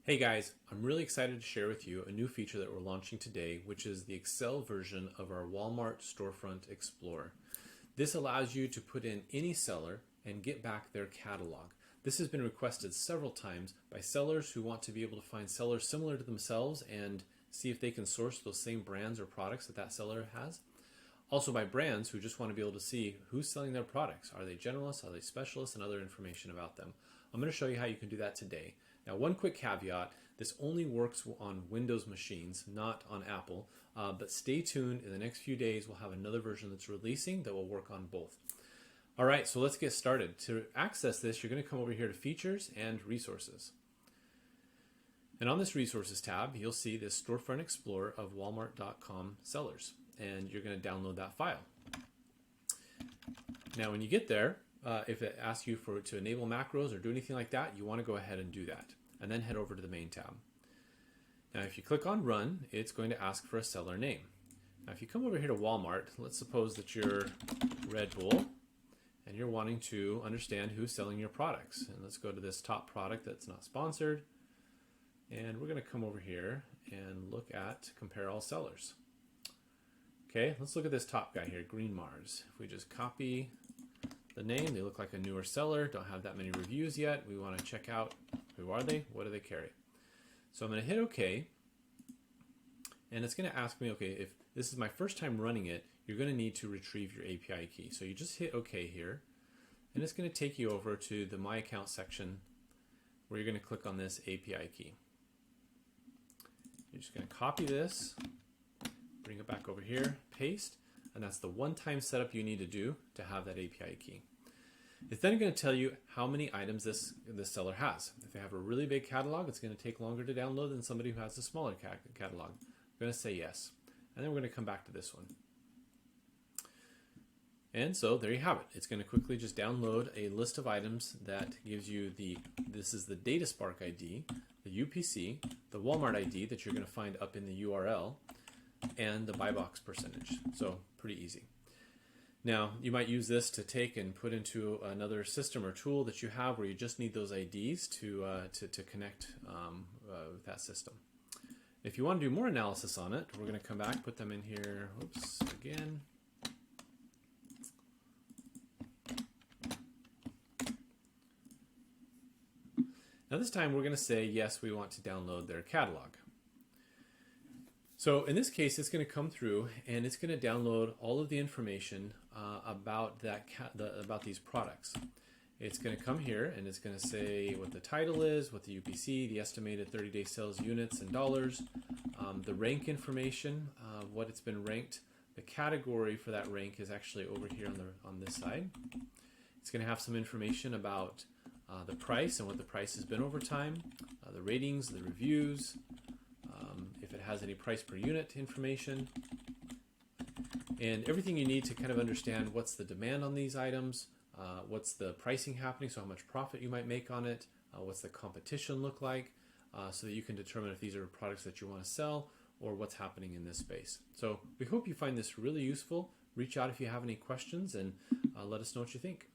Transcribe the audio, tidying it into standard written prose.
Hey guys, I'm really excited to share with you a new feature that we're launching today, which is the Excel version of our Walmart Storefront Explorer. This allows you to put in any seller and get back their catalog. This has been requested several times by sellers who want to be able to find sellers similar to themselves and see if they can source those same brands or products that that seller has. Also by brands who just want to be able to see who's selling their products. Are they generalists? Are they specialists? And other information about them. I'm going to show you how you can do that today. Now, one quick caveat, this only works on Windows machines, not on Apple, but stay tuned. In the next few days, we'll have another version that's releasing that will work on both. All right, so let's get started. To access this, you're going to come over here to Features and Resources. And on this Resources tab, you'll see this Storefront Explorer of Walmart.com sellers, and you're going to download that file. Now, when you get there, if it asks you to enable macros or do anything like that, you want to go ahead and do that. And then head over to the main tab. Now, if you click on Run, it's going to ask for a seller name. Now, if you come over here to Walmart, let's suppose that you're Red Bull, and you're wanting to understand who's selling your products. And let's go to this top product that's not sponsored. And we're going to come over here and look at Compare All Sellers. Okay, let's look at this top guy here, Green Mars. If we just copy the name, they look like a newer seller, don't have that many reviews yet. We want to check out who are they, what do they carry. So I'm going to hit OK, and it's going to ask me, okay, if this is my first time running it, you're going to need to retrieve your API key. So you just hit OK here, and it's going to take you over to the My Account section where you're going to click on this API key. You're just going to copy this, bring it back over here, paste, and that's the one-time setup you need to do to have that API key. It's then going to tell you how many items this seller has. If they have a really big catalog, it's going to take longer to download than somebody who has a smaller catalog. I'm going to say yes, and then we're going to come back to this one. And so there you have it. It's going to quickly just download a list of items that gives you this is the DataSpark ID, the UPC, the Walmart ID that you're going to find up in the URL, and the buy box percentage. So pretty easy. Now, you might use this to take and put into another system or tool that you have where you just need those IDs to connect with that system. If you want to do more analysis on it, we're going to come back, put them in here, oops, again. Now this time we're going to say, yes, we want to download their catalog. So in this case, it's going to come through and it's going to download all of the information about about these products. It's going to come here and it's going to say what the title is, what the UPC, the estimated 30-day sales units in dollars, the rank information, what it's been ranked. The category for that rank is actually over here on this side. It's going to have some information about the price and what the price has been over time, the ratings, the reviews, if it has any price per unit information, and everything you need to kind of understand what's the demand on these items, what's the pricing happening, so how much profit you might make on it, what's the competition look like, so that you can determine if these are products that you want to sell or what's happening in this space. So we hope you find this really useful. Reach out if you have any questions and let us know what you think.